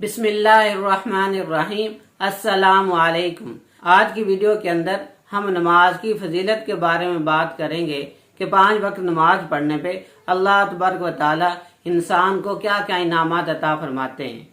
बिस्मिल्लाहिर्रहमानिर्रहीम। अस्सलाम वालेकुम। आज की वीडियो के अंदर हम नमाज की फजीलत के बारे में बात करेंगे कि 5 वक्त नमाज पढ़ने पे अल्लाह तबारक व तआला इंसान को क्या क्या इनामात अता फरमाते हैं।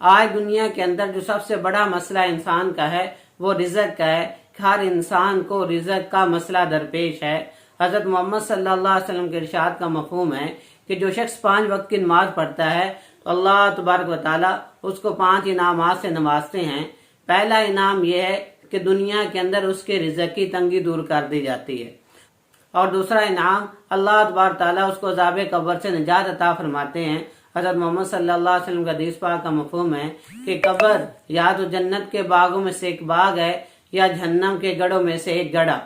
आज दुनिया के अंदर जो सबसे बड़ा मसला इंसान का है वो रिज़्क का है। हर इंसान को रिज़्क का मसला दरपेश है। हज़रत मोहम्मद सल्लल्लाहु अलैहि वसल्लम के इरशाद का मफ़हूम है कि जो शख्स 5 वक्त की नमाज पढ़ता है तो अल्लाह तबारक व तआला उसको 5 इनामात से नवाजते हैं। पहला इनाम यह है कि दुनिया के अंदर उसके रिज़्क की तंगी दूर कर दी जाती है, और दूसरा इनाम अल्लाह तबारक व तआला उसको अज़ाब कब्र से निजात अता फरमाते हैं। हज़रत मोहम्मद सल्लल्लाहु अलैहि वसल्लम का हदीस पाक का मफ़हूम है कि कब्र या तो जन्नत के बागों में से एक बाग है या जहन्नम के गढ़ों में से एक गढ़ा।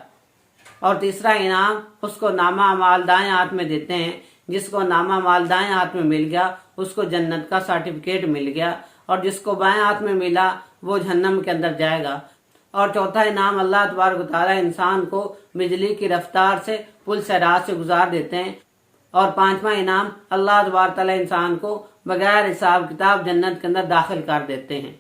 और तीसरा इनाम उसको नामा माल दाएं हाथ में देते हैं। जिसको नामा माल दाएं हाथ में मिल गया उसको जन्नत का सर्टिफिकेट मिल गया, और जिसको बाएं हाथ में मिला वो जहन्नम के अंदर जाएगा। और चौथा इनाम अल्लाह तबारक व तआला इंसान को बिजली की रफ्तार से पुल सिरात से गुजार देते हैं। और 5वां इनाम अल्लाह तबारक व तआला इंसान को बगैर हिसाब किताब जन्नत के अंदर दाखिल कर देते हैं।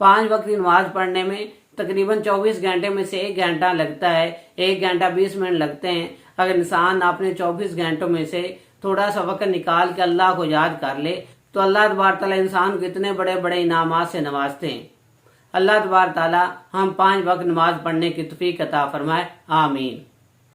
5 वक्त की नमाज पढ़ने में तकरीबन 24 घंटे में से 1 घंटा लगता है, 1 घंटा 20 मिनट लगते हैं। अगर इंसान अपने 24 घंटों में से थोड़ा सा वक्त निकाल के अल्लाह को याद कर ले तो अल्लाह तबारक तआला इंसान को इतने बड़े बड़े इनामात से नवाजते हैं। अल्लाह तबारक तआला हम 5 वक्त नमाज पढ़ने की तौफीक अता फरमाए। आमीन।